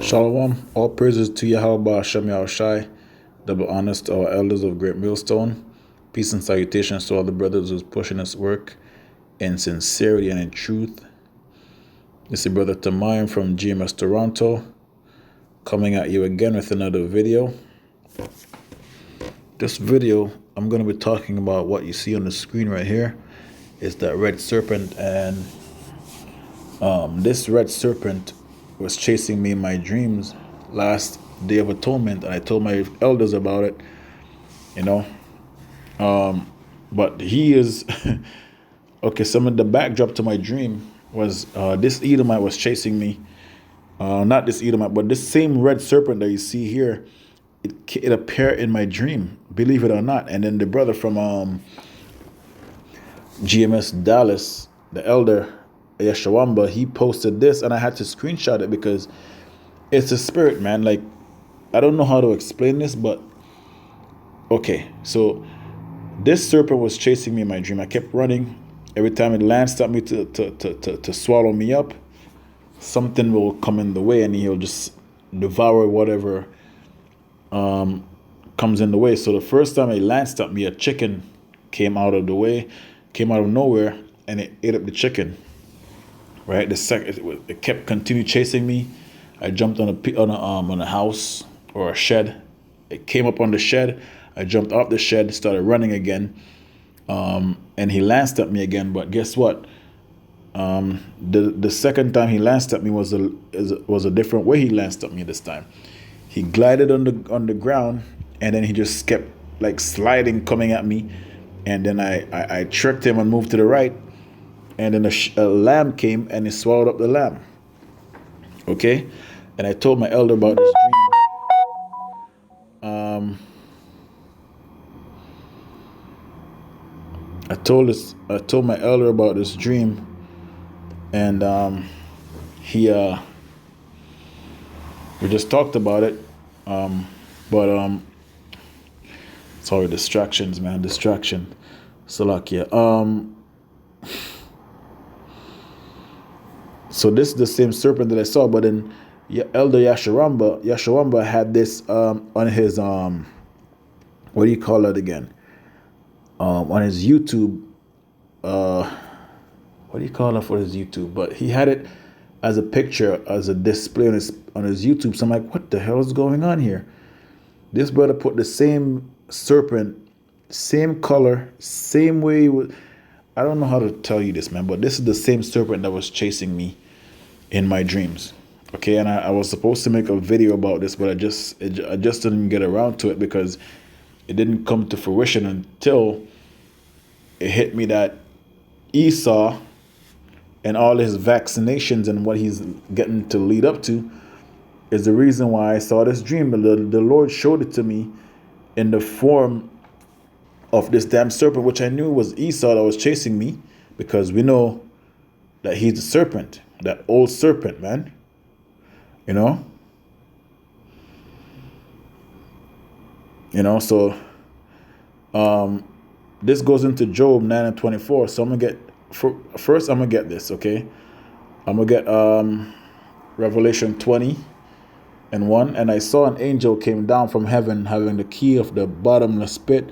Shalom, all praises to Yahweh Hashem Yahushai, double honors to our elders of Great Millstone. Peace and salutations to all the brothers who's pushing this work in sincerity and in truth. This is Brother Tamayim from GMS Toronto, coming at you again with another video. This video, I'm going to be talking about what you see on the screen right here. Is that red serpent, and this red serpent was chasing me in my dreams last day of atonement, and I told my elders about it, but he is okay. Some of the backdrop to my dream was this Edomite was chasing me, not this Edomite, but this same red serpent that you see here. It appeared in my dream, believe it or not. And then the brother from GMS Dallas, the elder Yeshawamba, he posted this, and I had to screenshot it because it's a spirit, man. Like, I don't know how to explain this, but okay. So this serpent was chasing me in my dream. I kept running. Every time it lanced at me to swallow me up, something will come in the way, and he'll just devour whatever comes in the way. So the first time it lanced at me, a chicken came out of the way, came out of nowhere, and it ate up the chicken. Right, the second it kept continue chasing me. I jumped on a house or a shed. It came up on the shed. I jumped off the shed, started running again, and he lanced at me again. But guess what? The second time he lanced at me was a different way. He lanced at me this time. He glided on the ground, and then he just kept like sliding, coming at me, and then I tricked him and moved to the right. And then a lamb came and it swallowed up the lamb. Okay? And I told my elder about this dream. I told my elder about this dream, and we just talked about it. But sorry, distractions, man. Distraction. Salakia. So this is the same serpent that I saw, but then Elder Yashawamba had this on his what do you call it again? On his YouTube, what do you call it for his YouTube? But he had it as a picture, as a display on his YouTube. So I'm like, what the hell is going on here? This brother put the same serpent, same color, same way. I don't know how to tell you this, man, but this is the same serpent that was chasing me in my dreams. Okay, and I was supposed to make a video about this, but I just didn't get around to it because it didn't come to fruition until it hit me that Esau and all his vaccinations and what he's getting to lead up to is the reason why I saw this dream. The Lord showed it to me in the form of this damn serpent, which I knew was Esau that was chasing me, because we know that he's the serpent, that old serpent, man. So this goes into Job 9:24. So I'm gonna get first. I'm gonna get this, okay? I'm gonna get Revelation 20:1. And I saw an angel came down from heaven, having the key of the bottomless pit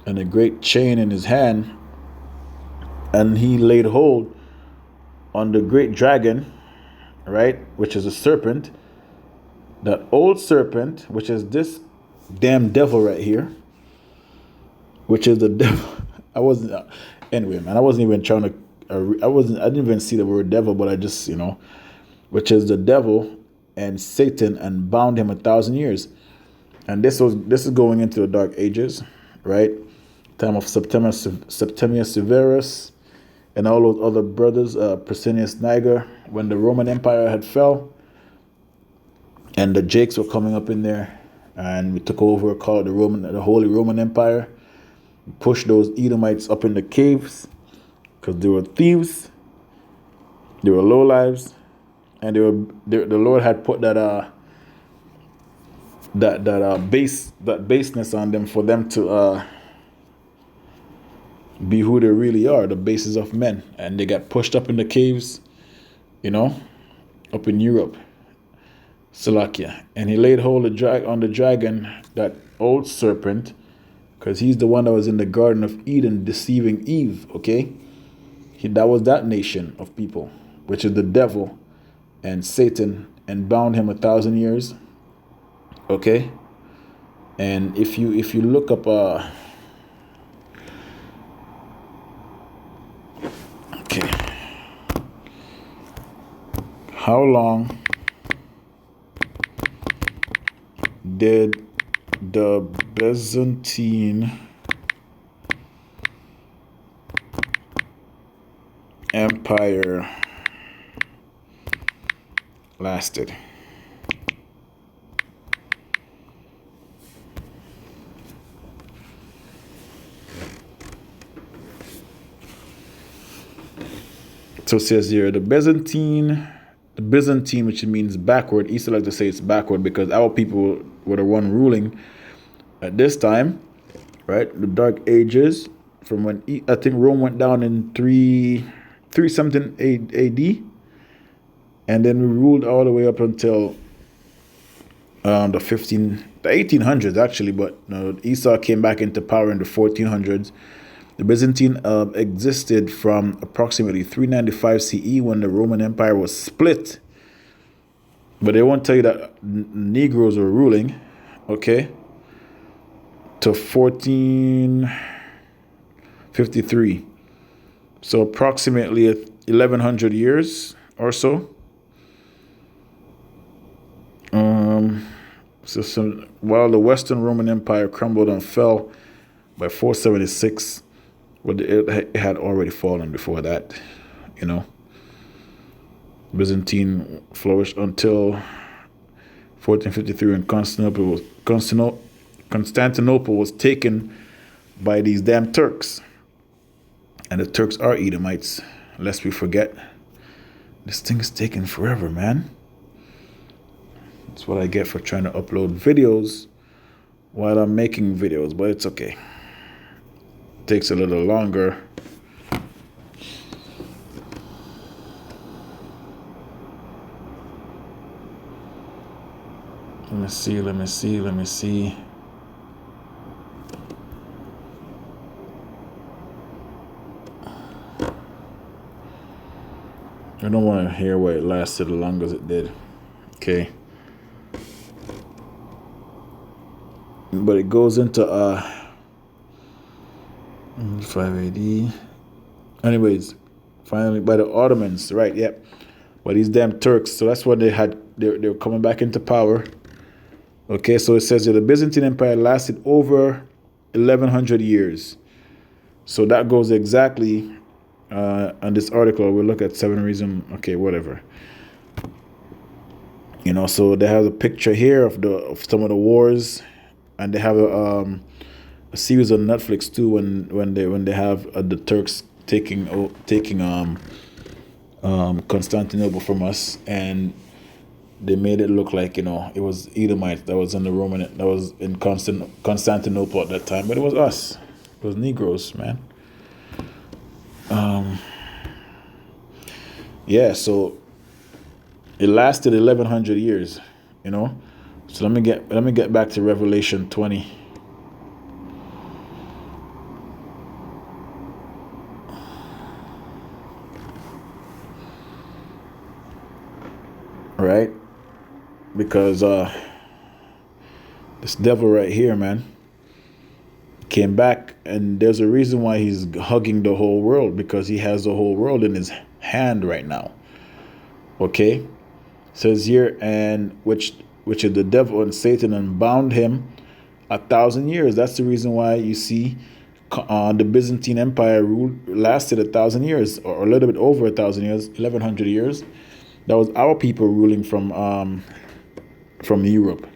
and a great chain in his hand, and he laid hold on the great dragon, right, which is a serpent, that old serpent, which is this damn devil right here, which is the devil. Anyway, man, I wasn't even trying to, I didn't even see the word devil, but I just, which is the devil and Satan, and bound him 1,000 years. And this is going into the dark ages, right? Time of Septimius Severus and all those other brothers, Priscinius Niger, when the Roman Empire had fell, and the Jakes were coming up in there, and we took over, called the Holy Roman Empire. We pushed those Edomites up in the caves because they were thieves, they were lowlives, and the Lord had put that baseness on them for them to be who they really are, the bases of men. And they got pushed up in the caves, up in Europe. Salakia. And he laid hold on the dragon, that old serpent, because he's the one that was in the Garden of Eden deceiving Eve, okay? That was that nation of people, which is the devil and Satan, and bound him 1,000 years, okay? And if you look up, okay, how long did the Byzantine Empire lasted? So it says here the Byzantine, which means backward. East like to say it's backward because our people were the one ruling at this time, right? The Dark Ages, from when I think Rome went down in three something AD, and then we ruled all the way up until the 1800s actually. But Esau came back into power in the 1400s. The Byzantine existed from approximately 395 CE when the Roman Empire was split. But they won't tell you that Negroes were ruling, okay, to 1453. So approximately 1100 years or so. While the Western Roman Empire crumbled and fell by 476, but it had already fallen before that, Byzantine flourished until 1453 when Constantinople was taken by these damn Turks. And the Turks are Edomites, lest we forget. This thing is taking forever, man. That's what I get for trying to upload videos while I'm making videos, but it's okay. Takes a little longer. Let me see. I don't want to hear why it lasted as long as it did. Okay. But it goes into 5 AD. Anyways, finally by the Ottomans, right? Yep. But these damn Turks, so that's what they were coming back into power. Okay, so it says that the Byzantine Empire lasted over 1100 years. So that goes exactly on this article. We'll look at 7 reasons. Okay, whatever. So they have a picture here of some of the wars, and they have a series on Netflix too when they have the Turks taking Constantinople from us, and they made it look like it was Edomites that was in the Roman, that was in Constantinople at that time, but it was us. It was Negroes, man. Yeah, so it lasted 1100 years, So let me get back to Revelation 20. Right? Because this devil right here, man, came back, and there's a reason why he's hugging the whole world, because he has the whole world in his hand right now. Okay? It says here, and which is the devil and Satan, and bound him 1,000 years. That's the reason why you see the Byzantine Empire lasted 1,000 years, or a little bit over 1,000 years, 1100 years. That was our people ruling from Europe,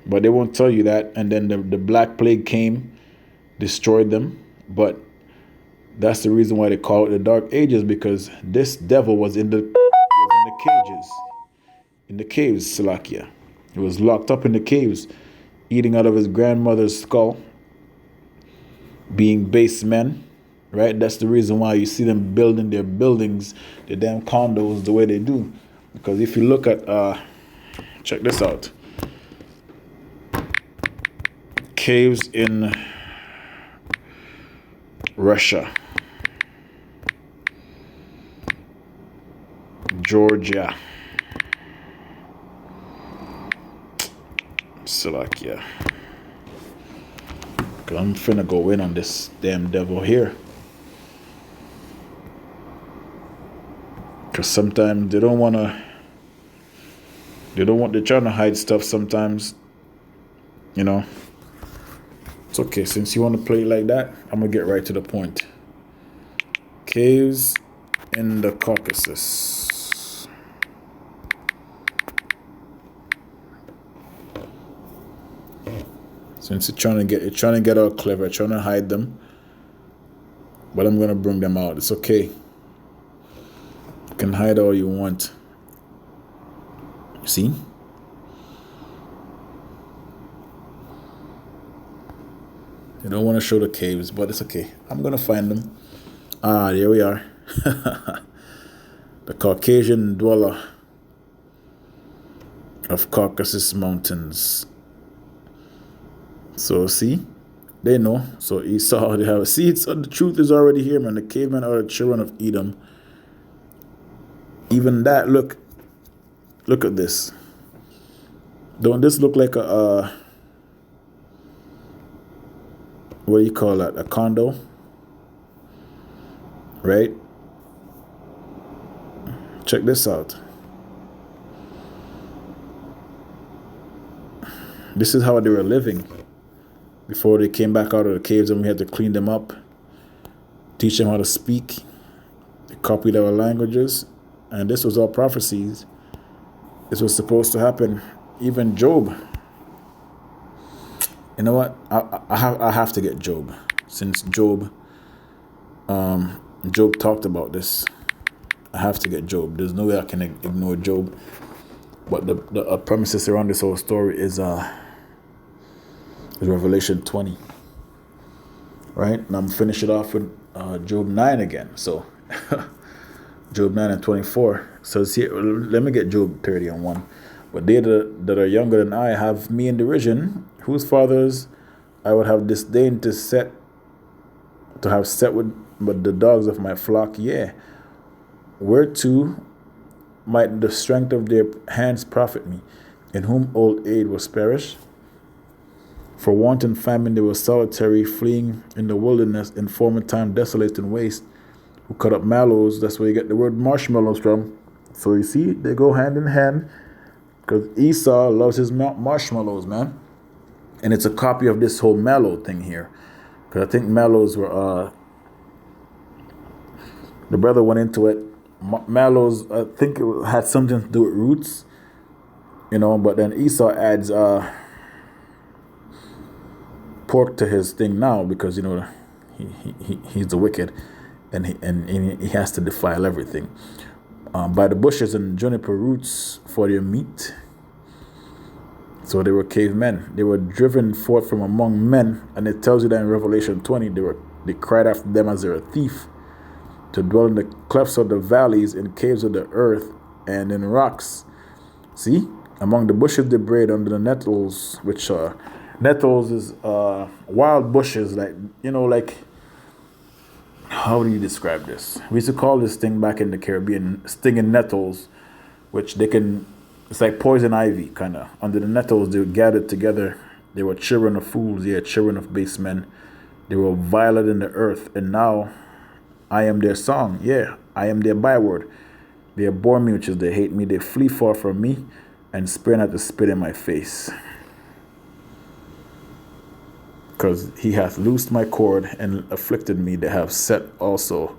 But they won't tell you that. And then the Black Plague came, destroyed them. But that's the reason why they call it the Dark Ages, because this devil was in the caves, Salakia. He was locked up in the caves, eating out of his grandmother's skull, being base men. Right? That's the reason why you see them building their buildings, their damn condos, the way they do. Because if you look at, check this out, caves in Russia, Georgia, Slovakia. I'm finna go in on this damn devil here. Because sometimes they're trying to hide stuff sometimes. You know. It's okay, since you want to play it like that, I'm gonna get right to the point. Caves in the Caucasus. Since you're trying to get all clever, trying to hide them. But I'm gonna bring them out. It's okay. You can hide all you want. See? You don't want to show the caves, but it's okay. I'm gonna find them. Ah, there we are. The Caucasian dweller of Caucasus Mountains. So see, they know. So Esau, they have a seed. So the truth is already here, man. The cavemen are the children of Edom. Even that, look at this. Don't this look like a what do you call that? A condo, right? Check this out. This is how they were living before they came back out of the caves, and we had to clean them up, teach them how to speak. They copied our languages, and this was all prophecies. This was supposed to happen. Even Job. You know what? I have to get Job, since Job talked about this. I have to get Job. There's no way I can ignore Job. But the premises around this whole story is Revelation 20. Right? And I'm finishing it off with Job 9 again. So Job 9 and 24. So see, let me get Job 30 and 1. But they that are younger than I have me in derision, whose fathers I would have disdained to have set with but the dogs of my flock, yea. Whereto might the strength of their hands profit me, in whom old age was perished? For want and famine they were solitary, fleeing in the wilderness, in former time desolate and waste, who cut up mallows. That's where you get the word marshmallows from. So you see, they go hand in hand, because Esau loves his marshmallows, man. And it's a copy of this whole mallow thing here. Because I think mallows were, the brother went into it. Mallows, I think it had something to do with roots, you know, but then Esau adds pork to his thing now, because, you know, he's the wicked, and he has to defile everything. By the bushes and juniper roots for their meat. So they were cavemen. They were driven forth from among men, and it tells you that in Revelation 20, they cried after them as they're a thief, to dwell in the clefts of the valleys, in caves of the earth, and in rocks. See? Among the bushes they brayed, under the nettles, which nettles is wild bushes, like, you know, like, how do you describe this? We used to call this thing back in the Caribbean stinging nettles, which it's like poison ivy, kind of. Under the nettles, they were gathered together. They were children of fools, children of base men. They were violent in the earth, and now I am their song. I am their byword. They abhor me, which is they hate me. They flee far from me, and spare not to spit in my face. Because he hath loosed my cord and afflicted me. They have also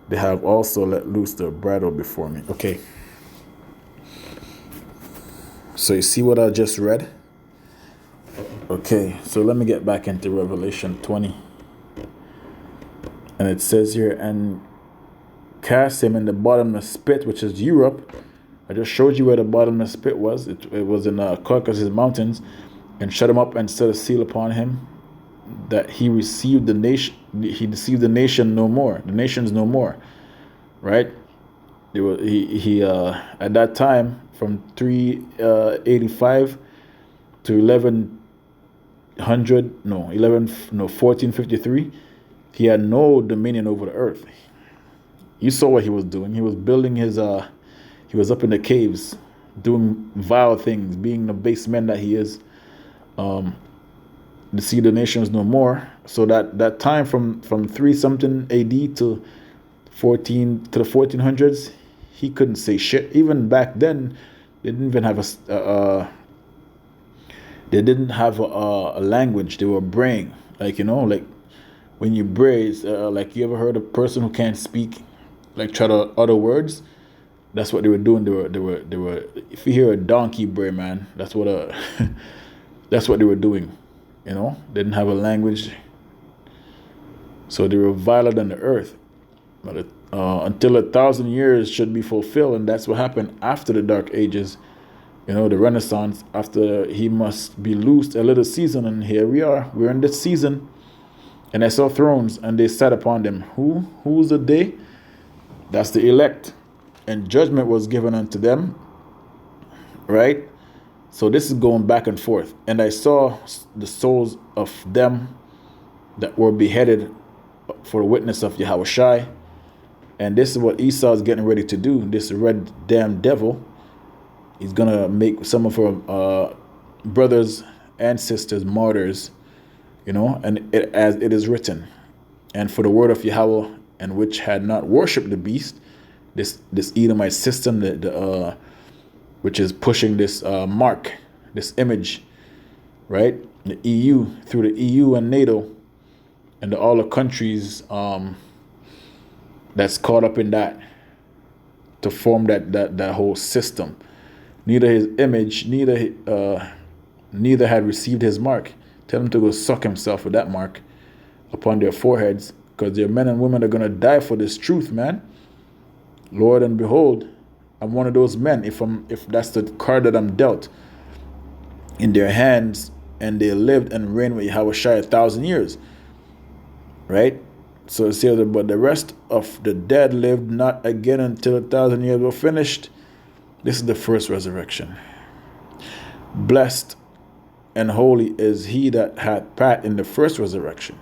let loose the bridle before me. Okay. So you see what I just read? Okay, so let me get back into Revelation 20. And it says here, and cast him in the bottomless pit, which is Europe. I just showed you where the bottomless pit was. It was in Caucasus Mountains, and shut him up and set a seal upon him, that he received the nation. He deceived the nation no more. The nations no more, right? There was he at that time from 385 to 1100, no 11 no 1453. He had no dominion over the earth. You saw what he was doing. He was building his he was up in the caves doing vile things, being the base man that he is. To see the nations no more. So that time from 3 something AD to 14 to the 1400s, he couldn't say shit. Even back then, they didn't even have a language. They were braying, like like when you bray, like you ever heard a person who can't speak, like try to utter words. That's what they were doing. They were. If you hear a donkey bray, man, that's what that's what they were doing. They didn't have a language, so they were viler than the earth. But until 1,000 years should be fulfilled, and that's what happened after the Dark Ages. The Renaissance. After he must be loosed a little season, and here we are. We're in this season, and I saw thrones, and they sat upon them. Who's the they? That's the elect, and judgment was given unto them. Right. So this is going back and forth. And I saw the souls of them that were beheaded for the witness of Yahushai. And this is what Esau is getting ready to do. This red damn devil. He's going to make some of our brothers and sisters martyrs, and as it is written. And for the word of Yahweh, and which had not worshipped the beast, this Edomite system, which is pushing this mark, this image, right? The EU, through the EU and NATO, and all the countries that's caught up in that, to form that whole system. Neither his image, neither had received his mark. Tell him to go suck himself with that mark upon their foreheads, because their men and women are going to die for this truth, man. Lord, and behold, I'm one of those men. If that's the card that I'm dealt in their hands, and they lived and reigned with Yahushua 1,000 years, right? So it says, but the rest of the dead lived not again until 1,000 years were finished. This is the first resurrection. Blessed and holy is he that had part in the first resurrection.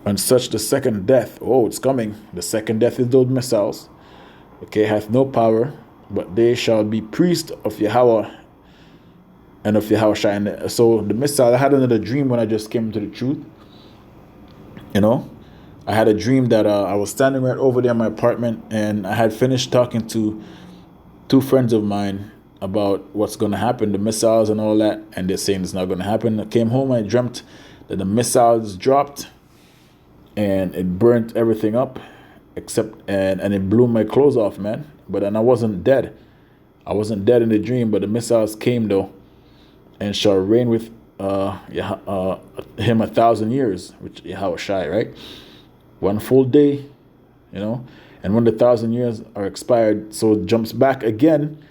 And such the second death. Oh, it's coming. The second death is those missiles. Okay, hath no power, but they shall be priests of Yahweh and of Yahushua. And so the missile, I had another dream when I just came to the truth. I had a dream that I was standing right over there in my apartment, and I had finished talking to 2 friends of mine about what's going to happen, the missiles and all that, and they're saying it's not going to happen. I came home, I dreamt that the missiles dropped, and it burnt everything up, and it blew my clothes off, man. And I wasn't dead. I wasn't dead in the dream, but the missiles came though, and shall reign with him 1,000 years, which Yahushai, right? One full day, and when the 1,000 years are expired, so it jumps back again.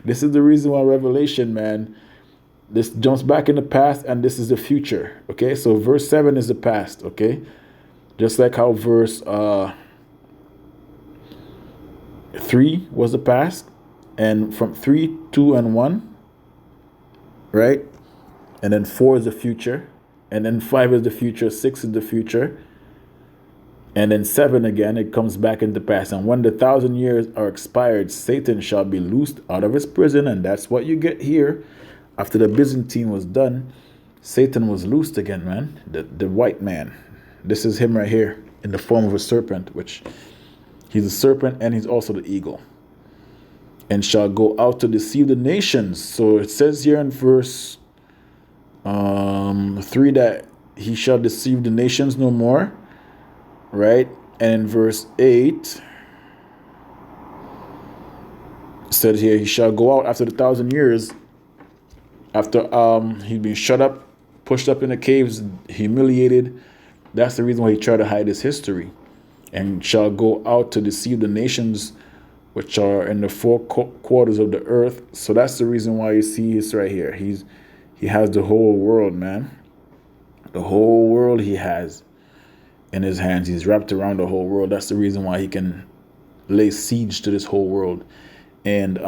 This is the reason why Revelation, man, this jumps back in the past, and this is the future. Okay, so verse 7 is the past. Okay, just like how verse 3 was the past, and from 3, 2, and 1, right? And then 4 is the future, and then 5 is the future, 6 is the future, and then 7 again, it comes back into past. And when the 1,000 years are expired, Satan shall be loosed out of his prison, and that's what you get here. After the Byzantine was done, Satan was loosed again, man. The white man. This is him right here in the form of a serpent, which he's a serpent and he's also the eagle. And shall go out to deceive the nations. So it says here in verse 3 that he shall deceive the nations no more, right? And in verse 8 it says here, he shall go out after the 1,000 years, after he'd been shut up, pushed up in the caves, humiliated. That's the reason why he tried to hide his history. And shall go out to deceive the nations which are in the 4 quarters of the earth. So that's the reason why you see this right here. He has the whole world, man. The whole world he has in his hands. He's wrapped around the whole world. That's the reason why he can lay siege to this whole world and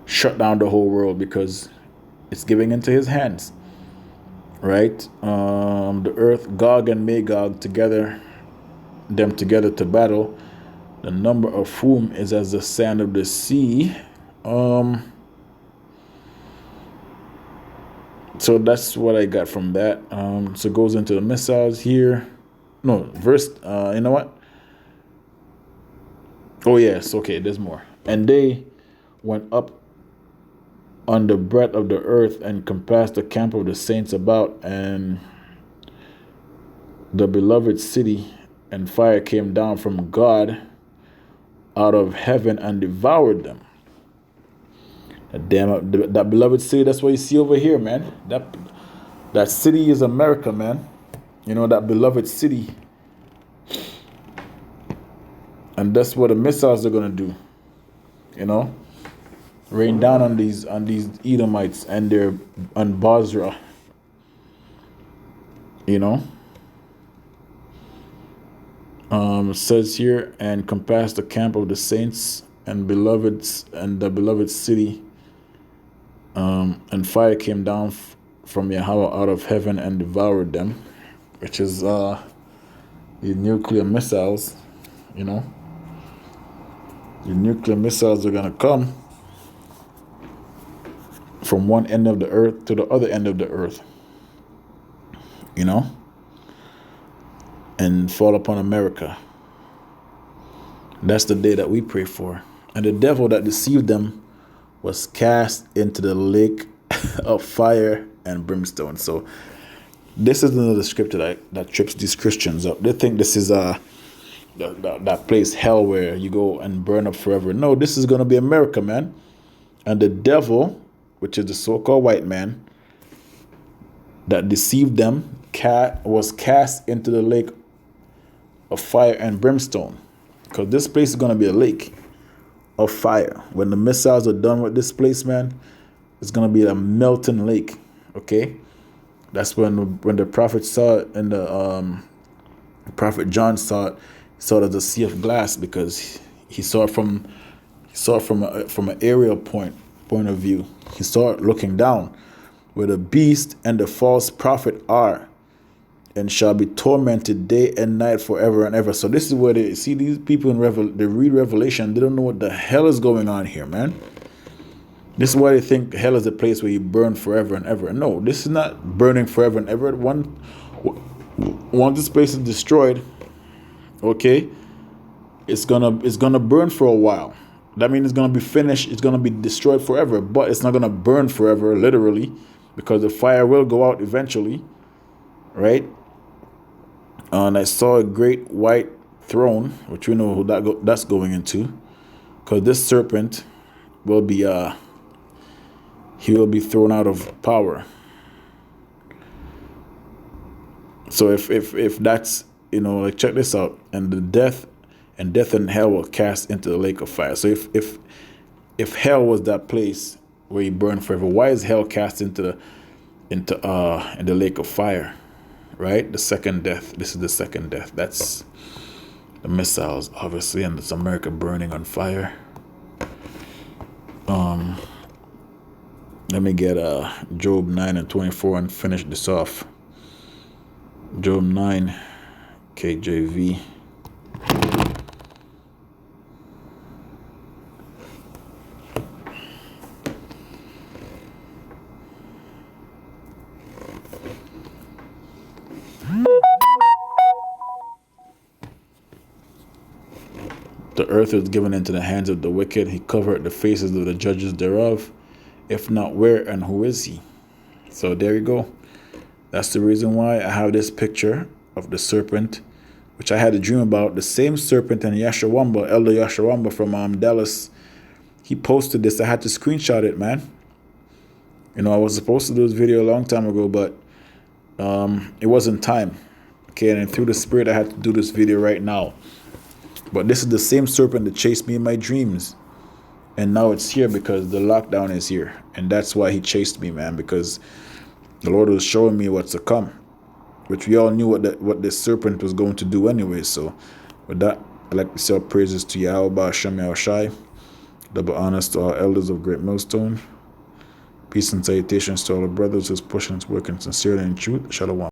shut down the whole world because it's giving into his hands, right? The earth, Gog and Magog together, them together to battle, the number of whom is as the sand of the sea. So that's what I got from that. So it goes into the missiles here. No, verse, you know what? Oh, yes, okay, there's more. And they went up on the breadth of the earth and compassed the camp of the saints about, and the beloved city, and fire came down from God out of heaven and devoured them. That beloved city, that's what you see over here, man. That city is America, man. You know, that beloved city. And that's what the missiles are gonna do. You know? Rain down on these Edomites and their on Basra. You know? It says here, and compass the camp of the saints and beloveds and the beloved city. And fire came down from Yahweh out of heaven and devoured them, which is the nuclear missiles. You know, the nuclear missiles are gonna come from one end of the earth to the other end of the earth. You know, and fall upon America. That's the day that we pray for. And the devil that deceived them was cast into the lake of fire and brimstone. So this is another scripture that trips these Christians up. They think this is that place, hell, where you go and burn up forever. No, this is going to be America, man. And the devil, which is the so-called white man that deceived them, was cast into the lake of fire and brimstone. Because this place is going to be a lake of fire. When the missiles are done with this place, man, it's going to be a melting lake. Okay? That's when the prophet saw it, and the prophet John saw it. He saw it as a sea of glass, because he saw it from an aerial point of view. He saw it looking down, where the beast and the false prophet are, and shall be tormented day and night forever and ever. So this is where they see these people they read Revelation. They don't know what the hell is going on here, man. This is why they think hell is a place where you burn forever and ever. No, this is not burning forever and ever. Once this place is destroyed, okay, it's gonna burn for a while. That means it's gonna be finished. It's gonna be destroyed forever, but it's not gonna burn forever, literally, because the fire will go out eventually, right? And I saw a great white throne, which we know who that's going into, because this serpent will be he will be thrown out of power. So if that's, you know, like, check this out, and the death and hell will cast into the lake of fire. So if hell was that place where you burn forever, why is hell cast into the lake of fire? Right? The second death. This is the second death. That's the missiles, obviously, and it's America burning on fire. Let me get Job 9:24 and finish this off. Job 9, KJV. The earth is given into the hands of the wicked. He covered the faces of the judges thereof. If not, where and who is he? So there you go. That's the reason why I have this picture of the serpent, which I had a dream about. The same serpent and Yashawamba, Elder Yashawamba from Dallas. He posted this. I had to screenshot it, man. You know, I was supposed to do this video a long time ago, but it wasn't time. Okay, and through the Spirit, I had to do this video right now. But this is the same serpent that chased me in my dreams. And now it's here because the lockdown is here. And that's why he chased me, man, because the Lord was showing me what's to come, which we all knew what this serpent was going to do anyway. So with that, I'd like to say our praises to Yahweh Hashem Yahushai. Double honors to our elders of Great Millstone. Peace and salutations to all the brothers who's pushing and working sincerely in truth. Shalom.